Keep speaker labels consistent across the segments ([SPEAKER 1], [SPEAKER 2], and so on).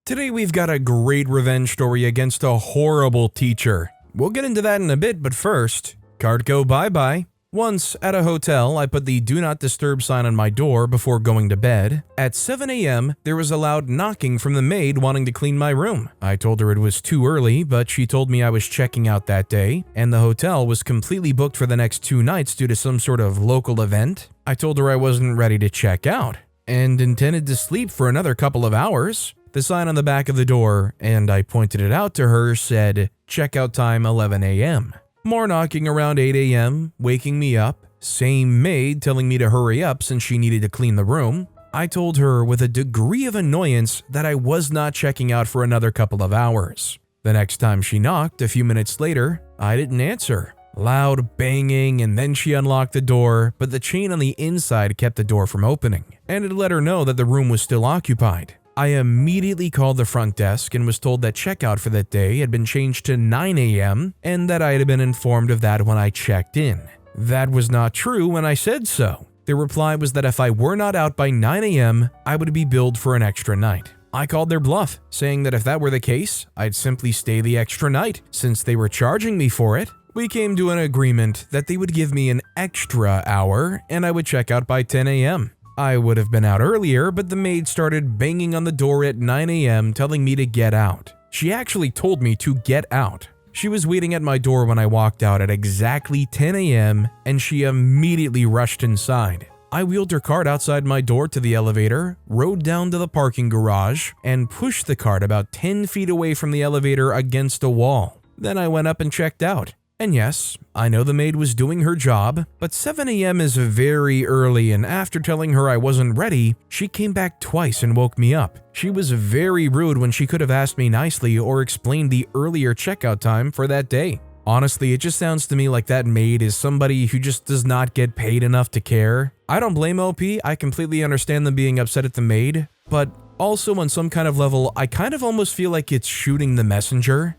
[SPEAKER 1] Today we've got a great revenge story against a horrible teacher. We'll get into that in a bit, but first, card go bye-bye. Once, at a hotel, I put the Do Not Disturb sign on my door before going to bed. At 7 a.m., there was a loud knocking from the maid wanting to clean my room. I told her it was too early, but she told me I was checking out that day, and the hotel was completely booked for the next 2 nights due to some sort of local event. I told her I wasn't ready to check out, and intended to sleep for another couple of hours. The sign on the back of the door, and I pointed it out to her, said, "Checkout time 11 a.m. More knocking around 8 a.m., waking me up. Same maid telling me to hurry up since she needed to clean the room. I told her with a degree of annoyance that I was not checking out for another couple of hours. The next time she knocked, a few minutes later, I didn't answer. Loud banging, and then she unlocked the door, but the chain on the inside kept the door from opening, and it let her know that the room was still occupied. I immediately called the front desk and was told that checkout for that day had been changed to 9 a.m. and that I had been informed of that when I checked in. That was not true when I said so. The reply was that if I were not out by 9 a.m., I would be billed for an extra night. I called their bluff, saying that if that were the case, I'd simply stay the extra night, since they were charging me for it. We came to an agreement that they would give me an extra hour and I would check out by 10 a.m. I would have been out earlier, but the maid started banging on the door at 9 a.m. telling me to get out. She actually told me to get out. She was waiting at my door when I walked out at exactly 10 a.m. and she immediately rushed inside. I wheeled her cart outside my door to the elevator, rode down to the parking garage, and pushed the cart about 10 feet away from the elevator against a wall. Then I went up and checked out. And yes, I know the maid was doing her job, but 7 a.m. is very early, and after telling her I wasn't ready, she came back twice and woke me up. She was very rude when she could have asked me nicely or explained the earlier checkout time for that day. Honestly, it just sounds to me like that maid is somebody who just does not get paid enough to care. I don't blame OP, I completely understand them being upset at the maid, but also on some kind of level, I kind of almost feel like it's shooting the messenger.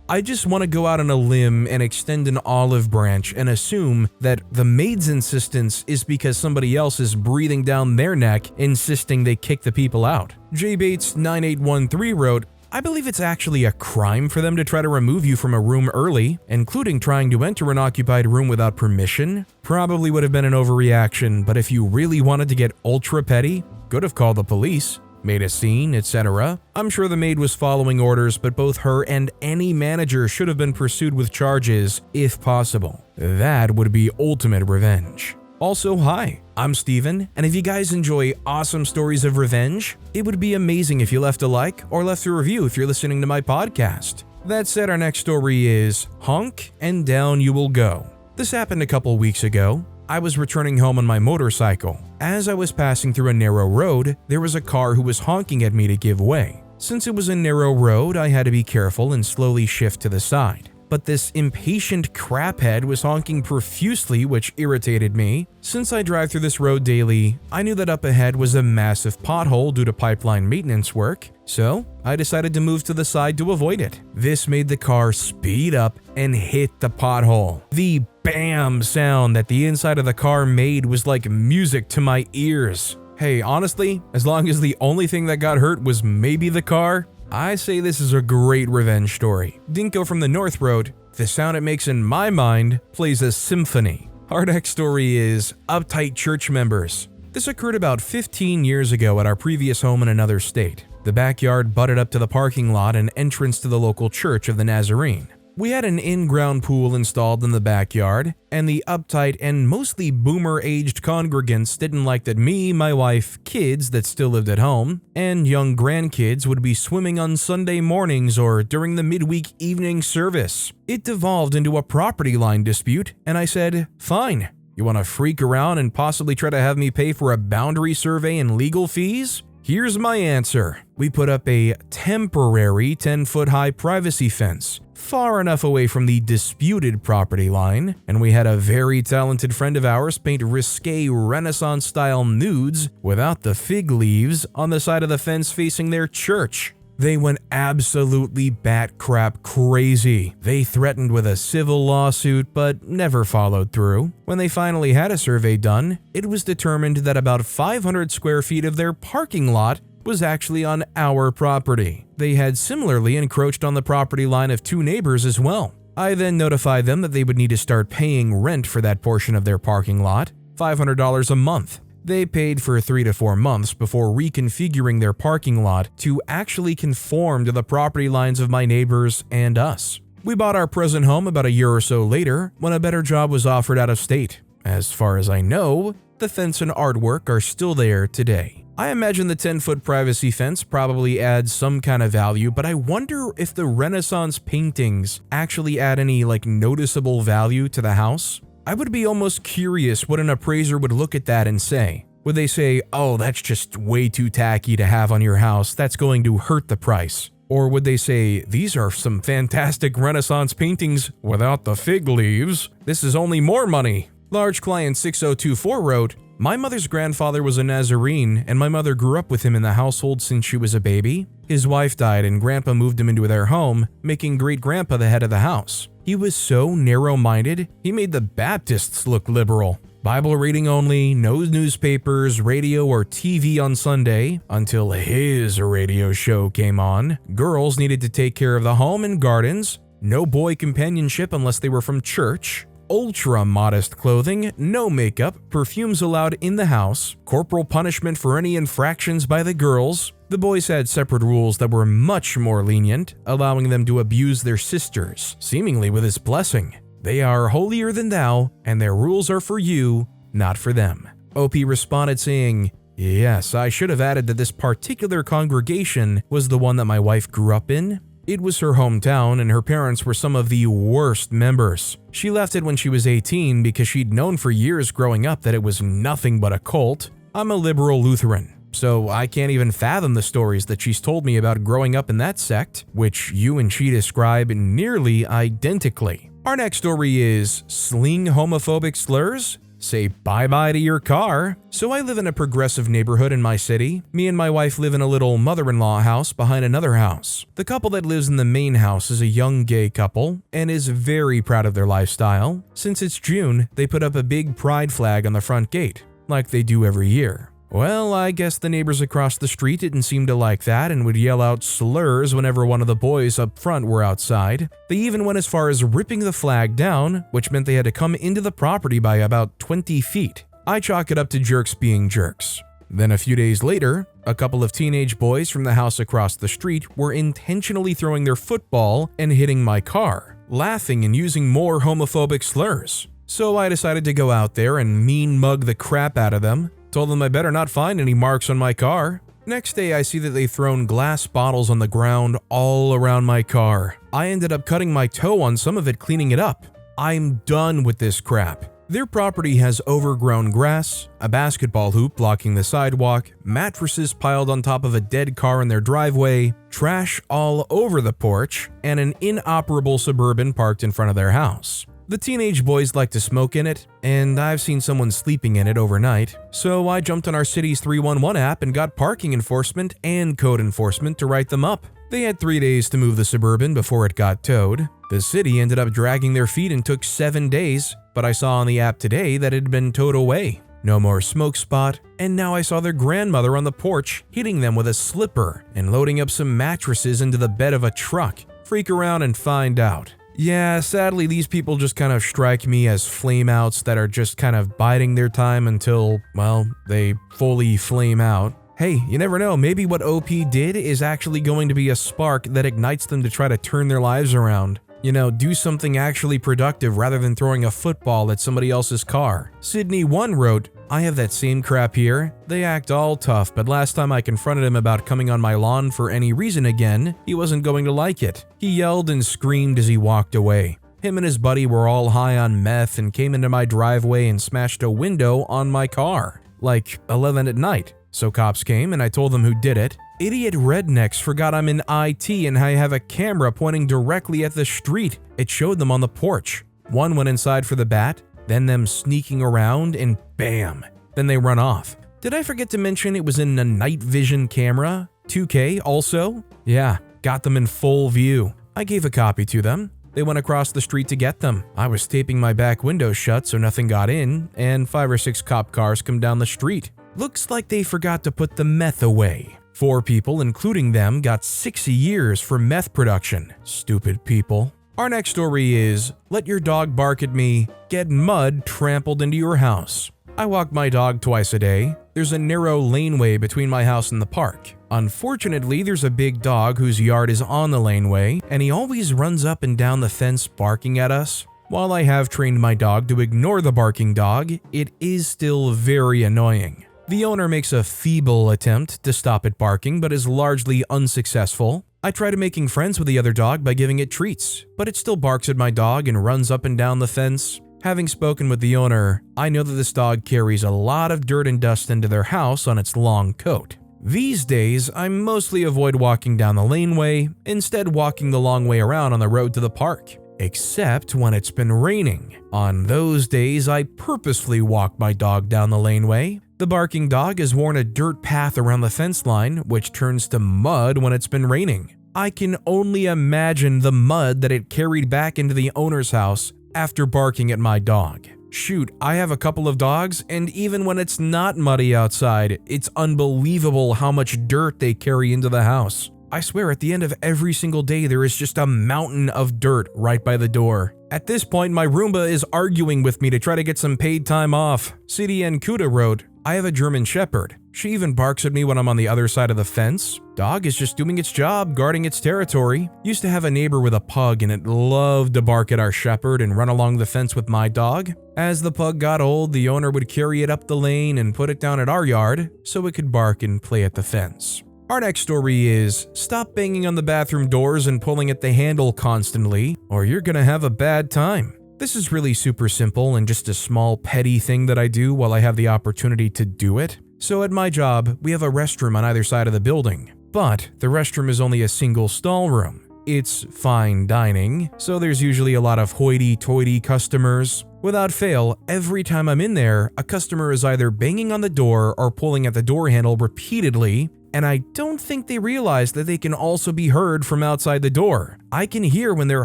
[SPEAKER 1] I just want to go out on a limb and extend an olive branch and assume that the maid's insistence is because somebody else is breathing down their neck, insisting they kick the people out. JBates9813 wrote, "I believe it's actually a crime for them to try to remove you from a room early, including trying to enter an occupied room without permission. Probably would have been an overreaction, but if you really wanted to get ultra petty, could have called the police. Made a scene, etc. I'm sure the maid was following orders, but both her and any manager should have been pursued with charges, if possible. That would be ultimate revenge." Also, hi, I'm Steven, and if you guys enjoy awesome stories of revenge, it would be amazing if you left a like or left a review if you're listening to my podcast. That said, our next story is Honk, and Down You Will Go. This happened a couple weeks ago. I was returning home on my motorcycle. As I was passing through a narrow road, there was a car who was honking at me to give way. Since it was a narrow road, I had to be careful and slowly shift to the side. But this impatient craphead was honking profusely, which irritated me. Since I drive through this road daily, I knew that up ahead was a massive pothole due to pipeline maintenance work, so I decided to move to the side to avoid it. This made the car speed up and hit the pothole. The bam sound that the inside of the car made was like music to my ears. Hey, honestly, as long as the only thing that got hurt was maybe the car, I say this is a great revenge story. Dinko from the North wrote, "The sound it makes in my mind plays a symphony." Our next story is Uptight Church Members. This occurred about 15 years ago at our previous home in another state. The backyard butted up to the parking lot and entrance to the local Church of the Nazarene. We had an in-ground pool installed in the backyard, and the uptight and mostly boomer-aged congregants didn't like that me, my wife, kids that still lived at home, and young grandkids would be swimming on Sunday mornings or during the midweek evening service. It devolved into a property line dispute, and I said, "Fine. You want to freak around and possibly try to have me pay for a boundary survey and legal fees? Here's my answer. We put up a temporary 10-foot-high privacy fence, far enough away from the disputed property line, and we had a very talented friend of ours paint risque Renaissance-style nudes without the fig leaves on the side of the fence facing their church. They went absolutely bat-crap crazy. They threatened with a civil lawsuit, but never followed through. When they finally had a survey done, it was determined that about 500 square feet of their parking lot was actually on our property. They had similarly encroached on the property line of 2 neighbors as well. I then notified them that they would need to start paying rent for that portion of their parking lot, $500 a month. They paid for 3 to 4 months before reconfiguring their parking lot to actually conform to the property lines of my neighbors and us. We bought our present home about a year or so later when a better job was offered out of state. As far as I know, the fence and artwork are still there today. I imagine the 10-foot privacy fence probably adds some kind of value, but I wonder if the Renaissance paintings actually add any noticeable value to the house. I would be almost curious what an appraiser would look at that and say. Would they say, "Oh, that's just way too tacky to have on your house, that's going to hurt the price"? Or would they say, "These are some fantastic Renaissance paintings without the fig leaves. This is only more money"? Large Client 6024 wrote, "My mother's grandfather was a Nazarene, and my mother grew up with him in the household since she was a baby. His wife died, and Grandpa moved him into their home, making Great-Grandpa the head of the house. He was so narrow-minded, he made the Baptists look liberal. Bible reading only, no newspapers, radio, or TV on Sunday, until his radio show came on. Girls needed to take care of the home and gardens, no boy companionship unless they were from church. Ultra-modest clothing, no makeup, perfumes allowed in the house, corporal punishment for any infractions by the girls. The boys had separate rules that were much more lenient, allowing them to abuse their sisters, seemingly with his blessing. They are holier than thou, and their rules are for you, not for them." OP responded saying, "Yes, I should have added that this particular congregation was the one that my wife grew up in. It was her hometown, and her parents were some of the worst members. She left it when she was 18 because she'd known for years growing up that it was nothing but a cult. I'm a liberal Lutheran, so I can't even fathom the stories that she's told me about growing up in that sect, which you and she describe nearly identically." Our next story is Sling Homophobic Slurs? Say bye-bye to your car. So I live in a progressive neighborhood in my city. Me and my wife live in a little mother-in-law house behind another house. The couple that lives in the main house is a young gay couple and is very proud of their lifestyle. Since it's June, they put up a big pride flag on the front gate, like they do every year. Well, I guess the neighbors across the street didn't seem to like that and would yell out slurs whenever one of the boys up front were outside. They even went as far as ripping the flag down, which meant they had to come into the property by about 20 feet. I chalk it up to jerks being jerks. Then a few days later, a couple of teenage boys from the house across the street were intentionally throwing their football and hitting my car, laughing and using more homophobic slurs. So I decided to go out there and mean mug the crap out of them. Told them I better not find any marks on my car. Next day, I see that they've thrown glass bottles on the ground all around my car. I ended up cutting my toe on some of it cleaning it up. I'm done with this crap. Their property has overgrown grass, a basketball hoop blocking the sidewalk, mattresses piled on top of a dead car in their driveway, trash all over the porch, and an inoperable Suburban parked in front of their house. The teenage boys like to smoke in it, and I've seen someone sleeping in it overnight, so I jumped on our city's 311 app and got parking enforcement and code enforcement to write them up. They had 3 days to move the Suburban before it got towed. The city ended up dragging their feet and took 7 days, but I saw on the app today that it had been towed away. No more smoke spot, and now I saw their grandmother on the porch hitting them with a slipper and loading up some mattresses into the bed of a truck. Freak around and find out. Yeah, sadly, these people just kind of strike me as flameouts that are just kind of biding their time until, well, they fully flame out. Hey, you never know, maybe what OP did is actually going to be a spark that ignites them to try to turn their lives around. You know, do something actually productive rather than throwing a football at somebody else's car. Sydney 1 wrote, "I have that same crap here. They act all tough, but last time I confronted him about coming on my lawn for any reason again, he wasn't going to like it. He yelled and screamed as he walked away. Him and his buddy were all high on meth and came into my driveway and smashed a window on my car. Like 11 at night. So cops came and I told them who did it. Idiot rednecks forgot I'm in IT and I have a camera pointing directly at the street. It showed them on the porch. One went inside for the bat, then them sneaking around and bam, then they run off. Did I forget to mention it was in a night vision camera? 2K also? Yeah, got them in full view. I gave a copy to them. They went across the street to get them. I was taping my back window shut so nothing got in, and 5 or 6 cop cars come down the street. Looks like they forgot to put the meth away. 4 people, including them, got 60 years for meth production. Stupid people. Our next story is, let your dog bark at me, get mud trampled into your house. I walk my dog twice a day. There's a narrow laneway between my house and the park. Unfortunately, there's a big dog whose yard is on the laneway, and he always runs up and down the fence barking at us. While I have trained my dog to ignore the barking dog, it is still very annoying. The owner makes a feeble attempt to stop it barking, but is largely unsuccessful. I try to making friends with the other dog by giving it treats, but it still barks at my dog and runs up and down the fence. Having spoken with the owner, I know that this dog carries a lot of dirt and dust into their house on its long coat. These days, I mostly avoid walking down the laneway, instead walking the long way around on the road to the park. Except when it's been raining. On those days, I purposefully walk my dog down the laneway. The barking dog has worn a dirt path around the fence line, which turns to mud when it's been raining. I can only imagine the mud that it carried back into the owner's house after barking at my dog. Shoot, I have a couple of dogs, and even when it's not muddy outside, it's unbelievable how much dirt they carry into the house. I swear at the end of every single day there is just a mountain of dirt right by the door. At this point, my Roomba is arguing with me to try to get some paid time off. CDN Kuda wrote, I have a German Shepherd. She even barks at me when I'm on the other side of the fence. Dog is just doing its job, guarding its territory. Used to have a neighbor with a pug and it loved to bark at our shepherd and run along the fence with my dog. As the pug got old, the owner would carry it up the lane and put it down at our yard so it could bark and play at the fence. Our next story is, stop banging on the bathroom doors and pulling at the handle constantly, or you're gonna have a bad time. This is really super simple and just a small petty thing that I do while I have the opportunity to do it. So at my job, we have a restroom on either side of the building, but the restroom is only a single stall room. It's fine dining, so there's usually a lot of hoity-toity customers. Without fail, every time I'm in there, a customer is either banging on the door or pulling at the door handle repeatedly, and I don't think they realize that they can also be heard from outside the door. I can hear when they're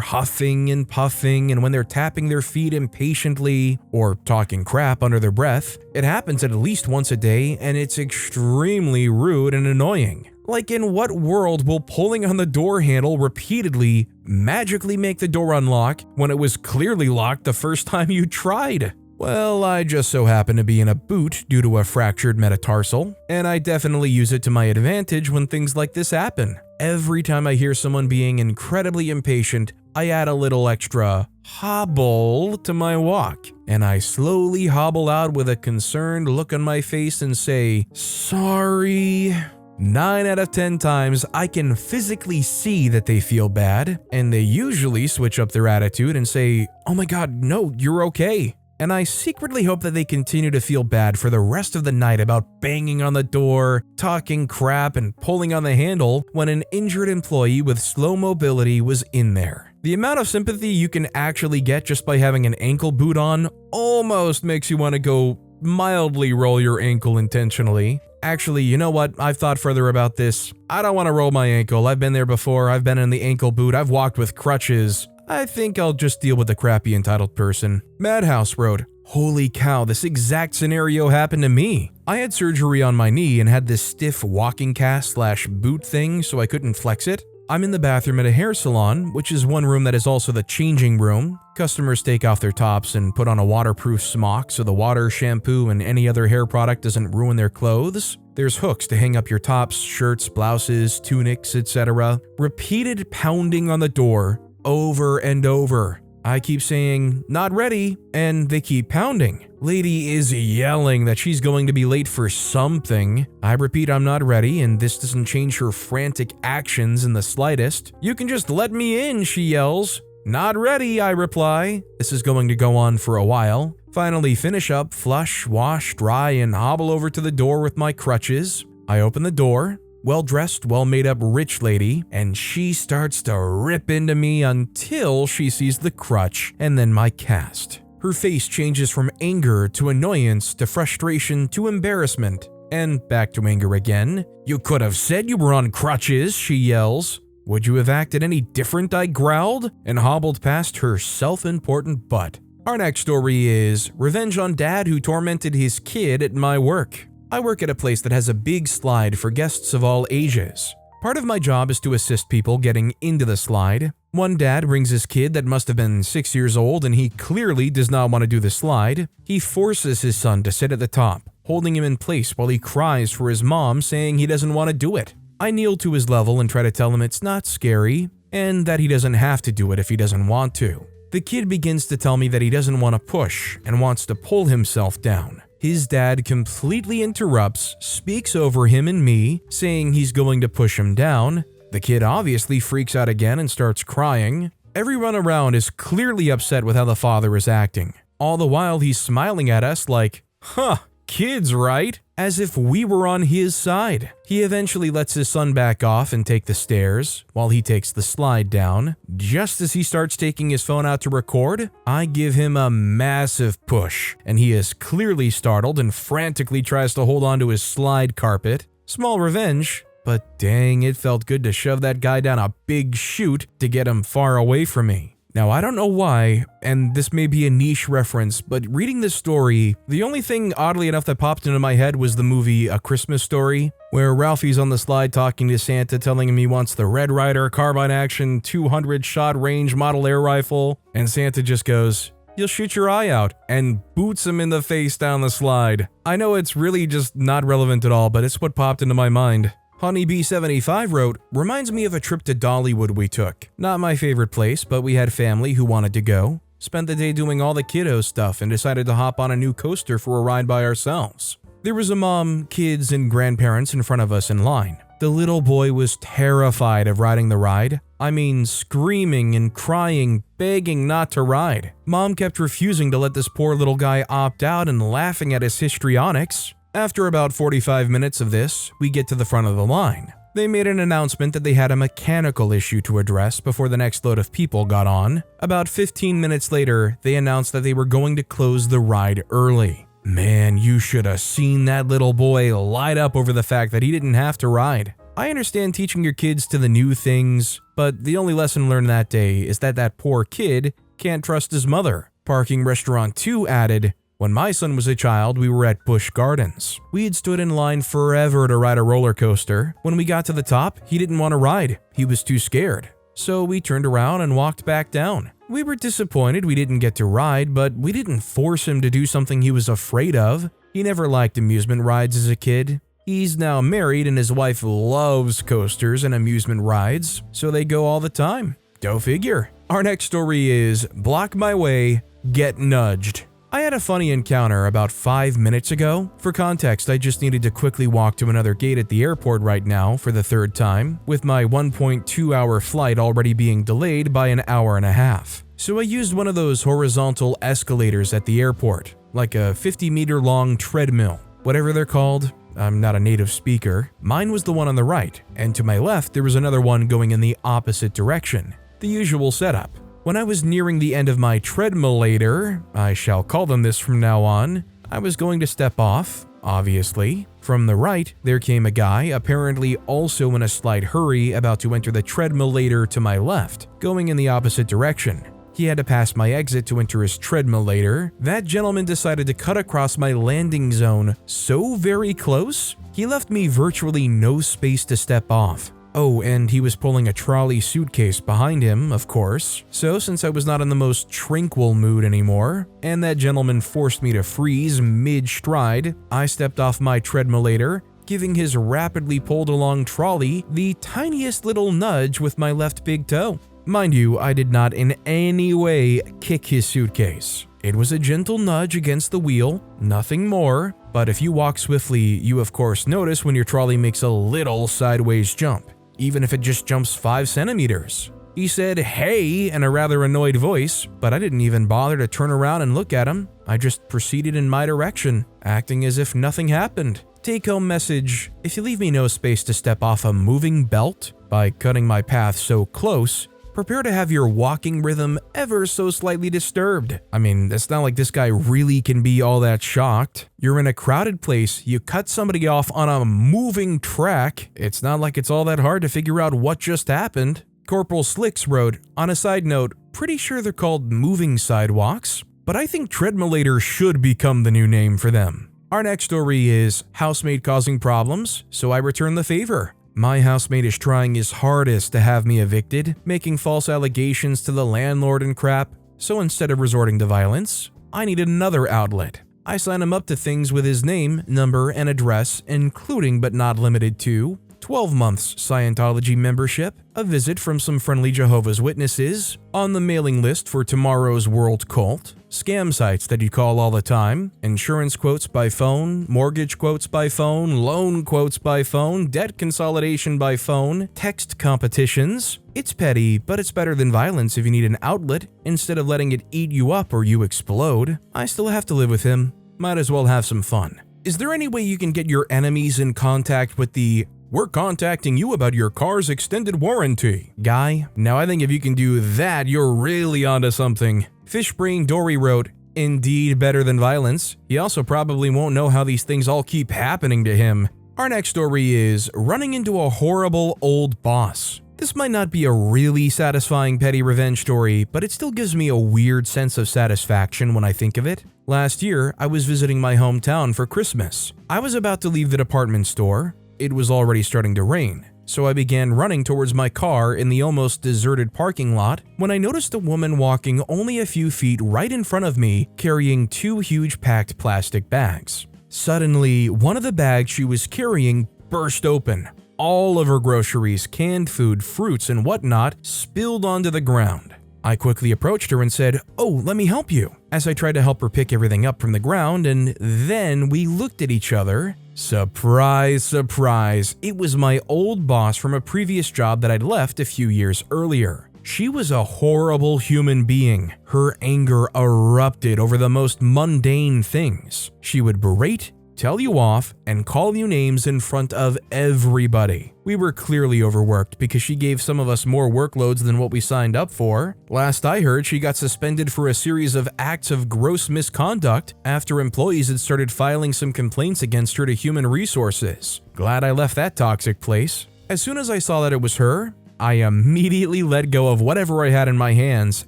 [SPEAKER 1] huffing and puffing and when they're tapping their feet impatiently or talking crap under their breath. It happens at least once a day, and it's extremely rude and annoying. Like, in what world will pulling on the door handle repeatedly magically make the door unlock when it was clearly locked the first time you tried? Well, I just so happen to be in a boot due to a fractured metatarsal, and I definitely use it to my advantage when things like this happen. Every time I hear someone being incredibly impatient, I add a little extra hobble to my walk, and I slowly hobble out with a concerned look on my face and say, sorry. 9 out of 10 times, I can physically see that they feel bad, and they usually switch up their attitude and say, oh my god, no, you're okay. And I secretly hope that they continue to feel bad for the rest of the night about banging on the door, talking crap, and pulling on the handle when an injured employee with slow mobility was in there. The amount of sympathy you can actually get just by having an ankle boot on almost makes you want to go mildly roll your ankle intentionally. Actually, you know what? I've thought further about this. I don't want to roll my ankle. I've been there before. I've been in the ankle boot. I've walked with crutches. I think I'll just deal with the crappy entitled person. Madhouse wrote, holy cow, this exact scenario happened to me. I had surgery on my knee and had this stiff walking cast / boot thing so I couldn't flex it. I'm in the bathroom at a hair salon, which is one room that is also the changing room. Customers take off their tops and put on a waterproof smock so the water, shampoo, and any other hair product doesn't ruin their clothes. There's hooks to hang up your tops, shirts, blouses, tunics, etc. Repeated pounding on the door over and over. I keep saying, not ready, and they keep pounding. Lady is yelling that she's going to be late for something. I repeat, I'm not ready, and this doesn't change her frantic actions in the slightest. You can just let me in, she yells. Not ready, I reply. This is going to go on for a while. Finally finish up, flush, wash, dry, and hobble over to the door with my crutches. I open the door. Well-dressed, well-made-up rich lady, and she starts to rip into me until she sees the crutch and then my cast. Her face changes from anger to annoyance to frustration to embarrassment, and back to anger again. You could have said you were on crutches, she yells. Would you have acted any different, I growled, and hobbled past her self-important butt. Our next story is Revenge on Dad Who Tormented His Kid at My Work. I work at a place that has a big slide for guests of all ages. Part of my job is to assist people getting into the slide. One dad brings his kid that must have been 6 years old and he clearly does not want to do the slide. He forces his son to sit at the top, holding him in place while he cries for his mom, saying he doesn't want to do it. I kneel to his level and try to tell him it's not scary and that he doesn't have to do it if he doesn't want to. The kid begins to tell me that he doesn't want to push and wants to pull himself down. His dad completely interrupts, speaks over him and me, saying he's going to push him down. The kid obviously freaks out again and starts crying. Everyone around is clearly upset with how the father is acting. All the while he's smiling at us like, "Huh, kids, right?" As if we were on his side. He eventually lets his son back off and take the stairs while he takes the slide down. Just as he starts taking his phone out to record, I give him a massive push, and he is clearly startled and frantically tries to hold onto his slide carpet. Small revenge, but dang, it felt good to shove that guy down a big chute to get him far away from me. Now, I don't know why, and this may be a niche reference, but reading this story, the only thing oddly enough that popped into my head was the movie A Christmas Story, where Ralphie's on the slide talking to Santa, telling him he wants the Red Ryder carbine action 200-shot range model air rifle, and Santa just goes, "You'll shoot your eye out," and boots him in the face down the slide. I know it's really just not relevant at all, but it's what popped into my mind. Honeybee75 wrote, "Reminds me of a trip to Dollywood we took. Not my favorite place, but we had family who wanted to go. Spent the day doing all the kiddo stuff and decided to hop on a new coaster for a ride by ourselves. There was a mom, kids, and grandparents in front of us in line. The little boy was terrified of riding the ride. I mean, screaming and crying, begging not to ride. Mom kept refusing to let this poor little guy opt out and laughing at his histrionics. After about 45 minutes of this, we get to the front of the line. They made an announcement that they had a mechanical issue to address before the next load of people got on. About 15 minutes later, they announced that they were going to close the ride early. Man, you should have seen that little boy light up over the fact that he didn't have to ride. I understand teaching your kids to the new things, but the only lesson learned that day is that that poor kid can't trust his mother. Parking Restaurant 2 added, "When my son was a child, we were at Busch Gardens. We had stood in line forever to ride a roller coaster. When we got to the top, he didn't want to ride. He was too scared. So we turned around and walked back down. We were disappointed we didn't get to ride, but we didn't force him to do something he was afraid of. He never liked amusement rides as a kid. He's now married and his wife loves coasters and amusement rides, so they go all the time. Go figure." Our next story is Block My Way, Get Nudged. I had a funny encounter about 5 minutes ago. For context, I just needed to quickly walk to another gate at the airport right now for the third time, with my 1.2-hour flight already being delayed by an hour and a half. So I used one of those horizontal escalators at the airport, like a 50-meter long treadmill, whatever they're called. I'm not a native speaker. Mine was the one on the right, and to my left there was another one going in the opposite direction. The usual setup. When I was nearing the end of my treadmillator, I shall call them this from now on, I was going to step off, obviously. From the right, there came a guy, apparently also in a slight hurry, about to enter the treadmillator to my left, going in the opposite direction. He had to pass my exit to enter his treadmillator. That gentleman decided to cut across my landing zone so very close, he left me virtually no space to step off. Oh, and he was pulling a trolley suitcase behind him, of course. So since I was not in the most tranquil mood anymore, and that gentleman forced me to freeze mid-stride, I stepped off my treadmillator, giving his rapidly pulled along trolley the tiniest little nudge with my left big toe. Mind you, I did not in any way kick his suitcase. It was a gentle nudge against the wheel, nothing more, but if you walk swiftly, you of course notice when your trolley makes a little sideways jump, even if it just jumps 5 centimeters. He said, "Hey," in a rather annoyed voice, but I didn't even bother to turn around and look at him. I just proceeded in my direction, acting as if nothing happened. Take-home message: if you leave me no space to step off a moving belt by cutting my path so close, prepare to have your walking rhythm ever so slightly disturbed. I mean, it's not like this guy really can be all that shocked. You're in a crowded place, you cut somebody off on a moving track. It's not like it's all that hard to figure out what just happened. Corporal Slicks wrote, on a side note, pretty sure they're called moving sidewalks, but I think treadmillator should become the new name for them. Our next story is Housemate causing problems, so I return the favor. My housemate is trying his hardest to have me evicted, making false allegations to the landlord and crap, so instead of resorting to violence, I needed another outlet. I signed him up to things with his name, number, and address, including but not limited to 12 months Scientology membership, a visit from some friendly Jehovah's Witnesses, on the mailing list for tomorrow's world cult, scam sites that you call all the time, insurance quotes by phone, mortgage quotes by phone, loan quotes by phone, debt consolidation by phone, text competitions. It's petty, but it's better than violence if you need an outlet instead of letting it eat you up or you explode. I still have to live with him. Might as well have some fun. Is there any way you can get your enemies in contact with the "we're contacting you about your car's extended warranty" guy? Now I think if you can do that, you're really onto something. Fishbrain Dory wrote, "Indeed better than violence. He also probably won't know how these things all keep happening to him." Our next story is running into a horrible old boss. This might not be a really satisfying petty revenge story, but it still gives me a weird sense of satisfaction when I think of it. Last year, I was visiting my hometown for Christmas. I was about to leave the department store. It was already starting to rain, so I began running towards my car in the almost deserted parking lot when I noticed a woman walking only a few feet right in front of me carrying 2 huge packed plastic bags. Suddenly, one of the bags she was carrying burst open. All of her groceries, canned food, fruits, and whatnot spilled onto the ground. I quickly approached her and said, "Oh, let me help you," as I tried to help her pick everything up from the ground, and then we looked at each other. Surprise, surprise, it was my old boss from a previous job that I'd left a few years earlier. She was a horrible human being. Her anger erupted over the most mundane things. She would berate, tell you off, and call you names in front of everybody. We were clearly overworked because she gave some of us more workloads than what we signed up for. Last I heard, she got suspended for a series of acts of gross misconduct after employees had started filing some complaints against her to human resources. Glad I left that toxic place. As soon as I saw that it was her, I immediately let go of whatever I had in my hands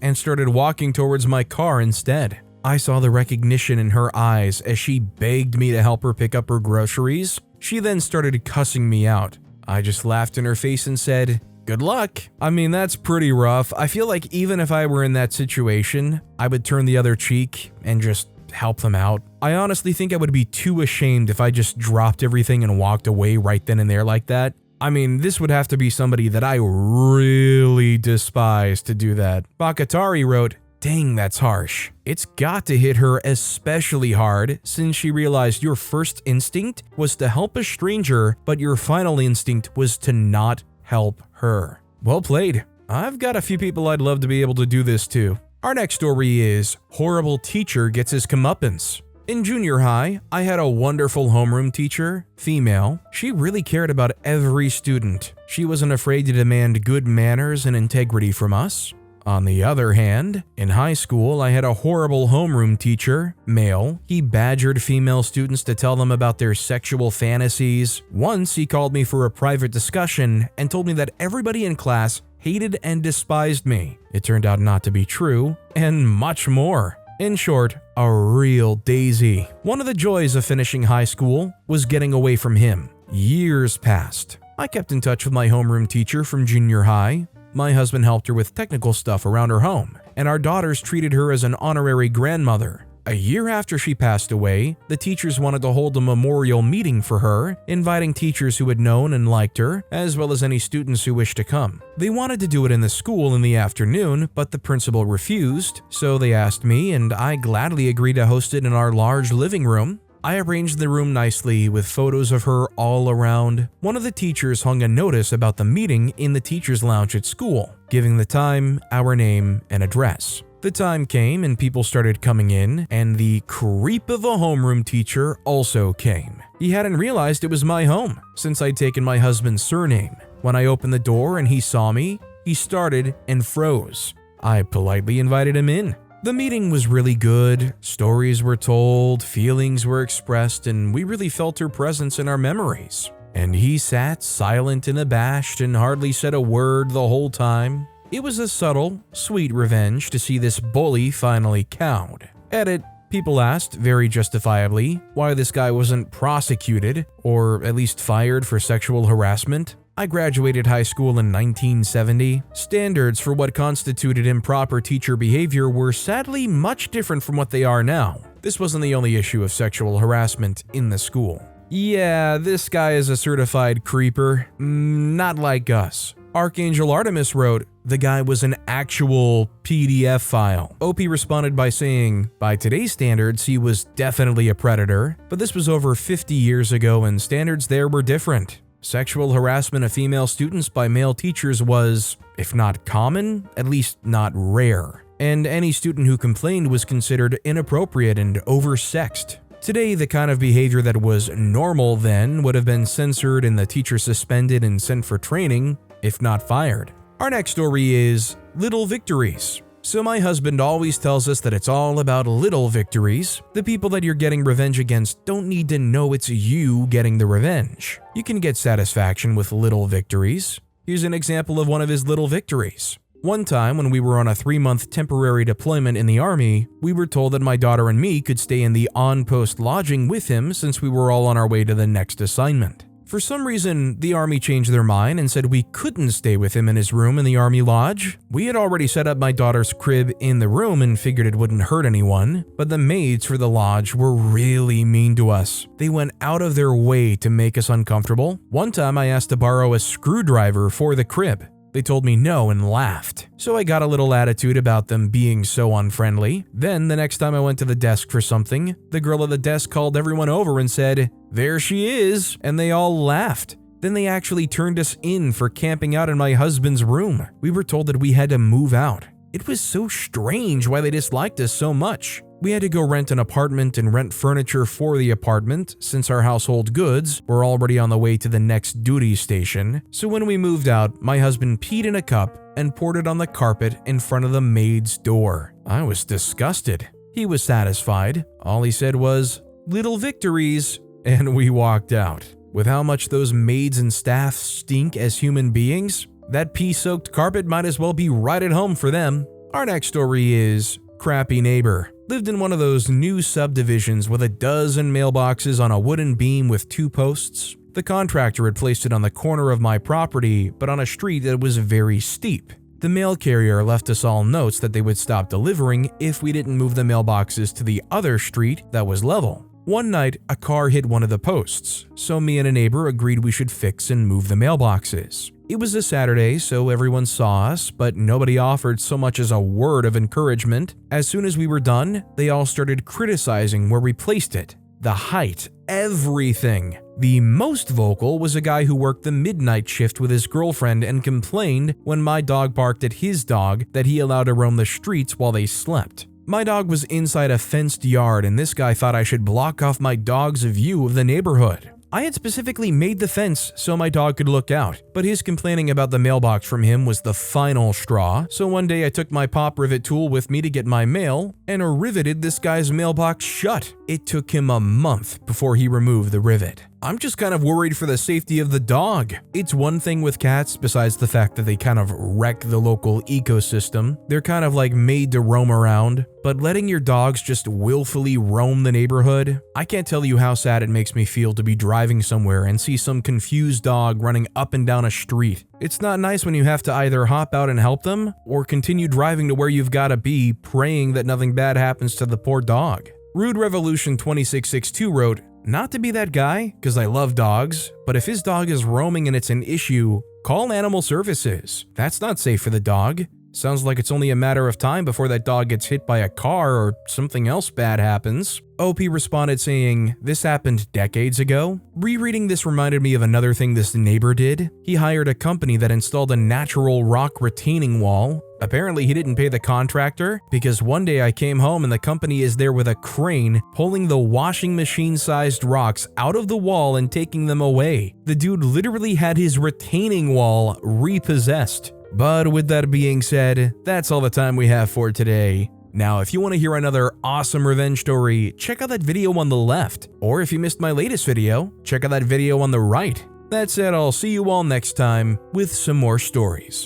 [SPEAKER 1] and started walking towards my car instead. I saw the recognition in her eyes as she begged me to help her pick up her groceries. She then started cussing me out. I just laughed in her face and said, "Good luck." I mean, that's pretty rough. I feel like even if I were in that situation, I would turn the other cheek and just help them out. I honestly think I would be too ashamed if I just dropped everything and walked away right then and there like that. I mean, this would have to be somebody that I really despise to do that. Bakatari wrote, "Dang, that's harsh. It's got to hit her especially hard since she realized your first instinct was to help a stranger, but your final instinct was to not help her." Well played. I've got a few people I'd love to be able to do this to. Our next story is horrible teacher gets his comeuppance. In junior high, I had a wonderful homeroom teacher, female. She really cared about every student. She wasn't afraid to demand good manners and integrity from us. On the other hand, in high school, I had a horrible homeroom teacher, male. He badgered female students to tell them about their sexual fantasies. Once, he called me for a private discussion and told me that everybody in class hated and despised me. It turned out not to be true, and much more. In short, a real daisy. One of the joys of finishing high school was getting away from him. Years passed. I kept in touch with my homeroom teacher from junior high. My husband helped her with technical stuff around her home, and our daughters treated her as an honorary grandmother. A year after she passed away, the teachers wanted to hold a memorial meeting for her, inviting teachers who had known and liked her, as well as any students who wished to come. They wanted to do it in the school in the afternoon, but the principal refused, so they asked me, and I gladly agreed to host it in our large living room. I arranged the room nicely with photos of her all around. One of the teachers hung a notice about the meeting in the teacher's lounge at school, giving the time, our name, and address. The time came and people started coming in, and the creep of a homeroom teacher also came. He hadn't realized it was my home, since I'd taken my husband's surname. When I opened the door and he saw me, he started and froze. I politely invited him in. The meeting was really good, stories were told, feelings were expressed, and we really felt her presence in our memories. And he sat silent and abashed and hardly said a word the whole time. It was a subtle, sweet revenge to see this bully finally cowed. Edit, People asked, very justifiably, why this guy wasn't prosecuted, or at least fired for sexual harassment. I graduated high school in 1970. Standards for what constituted improper teacher behavior were sadly much different from what they are now. This wasn't the only issue of sexual harassment in the school. Yeah, this guy is a certified creeper. Not like us. Archangel Artemis wrote, the guy was an actual PDF file. OP responded by saying, by today's standards, he was definitely a predator, but this was over 50 years ago and standards there were different. Sexual harassment of female students by male teachers was, if not common, at least not rare. And any student who complained was considered inappropriate and oversexed. Today, the kind of behavior that was normal then would have been censored and the teacher suspended and sent for training, if not fired. Our next story is Little Victories. So my husband always tells us that it's all about little victories. The people that you're getting revenge against don't need to know it's you getting the revenge. You can get satisfaction with little victories. Here's an example of one of his little victories. One time when we were on a 3-month temporary deployment in the army, we were told that my daughter and me could stay in the on-post lodging with him since we were all on our way to the next assignment. For some reason, the army changed their mind and said we couldn't stay with him in his room in the army lodge. We had already set up my daughter's crib in the room and figured it wouldn't hurt anyone, but the maids for the lodge were really mean to us. They went out of their way to make us uncomfortable. One time I asked to borrow a screwdriver for the crib. They told me no and laughed. So I got a little attitude about them being so unfriendly. Then the next time I went to the desk for something, the girl at the desk called everyone over and said, "There she is," and they all laughed. Then they actually turned us in for camping out in my husband's room. We were told that we had to move out. It was so strange why they disliked us so much. We had to go rent an apartment and rent furniture for the apartment since our household goods were already on the way to the next duty station. So when we moved out, my husband peed in a cup and poured it on the carpet in front of the maid's door. I was disgusted. He was satisfied. All he said was, "Little victories," and we walked out. With how much those maids and staff stink as human beings, that pee-soaked carpet might as well be right at home for them. Our next story is Crappy Neighbor. Lived in one of those new subdivisions with a dozen mailboxes on a wooden beam with 2 posts. The contractor had placed it on the corner of my property, but on a street that was very steep. The mail carrier left us all notes that they would stop delivering if we didn't move the mailboxes to the other street that was level. One night, a car hit one of the posts, so me and a neighbor agreed we should fix and move the mailboxes. It was a Saturday, so everyone saw us, but nobody offered so much as a word of encouragement. As soon as we were done, they all started criticizing where we placed it. The height, everything. The most vocal was a guy who worked the midnight shift with his girlfriend and complained when my dog barked at his dog that he allowed to roam the streets while they slept. My dog was inside a fenced yard and this guy thought I should block off my dog's view of the neighborhood. I had specifically made the fence so my dog could look out, but his complaining about the mailbox from him was the final straw, so one day I took my pop rivet tool with me to get my mail and riveted this guy's mailbox shut. It took him a month before he removed the rivet. I'm just kind of worried for the safety of the dog. It's one thing with cats, besides the fact that they kind of wreck the local ecosystem. They're kind of like made to roam around, but letting your dogs just willfully roam the neighborhood, I can't tell you how sad it makes me feel to be driving somewhere and see some confused dog running up and down a street. It's not nice when you have to either hop out and help them or continue driving to where you've got to be, praying that nothing bad happens to the poor dog. Rude Revolution 2662 wrote, "Not to be that guy, because I love dogs, but if his dog is roaming and it's an issue, call animal services. That's not safe for the dog. Sounds like it's only a matter of time before that dog gets hit by a car or something else bad happens." OP responded saying, "This happened decades ago." Rereading this reminded me of another thing this neighbor did. He hired a company that installed a natural rock retaining wall. Apparently he didn't pay the contractor, because one day I came home and the company is there with a crane pulling the washing machine-sized rocks out of the wall and taking them away. The dude literally had his retaining wall repossessed. But with that being said, that's all the time we have for today. Now, if you want to hear another awesome revenge story, check out that video on the left. Or if you missed my latest video, check out that video on the right. That said, I'll see you all next time with some more stories.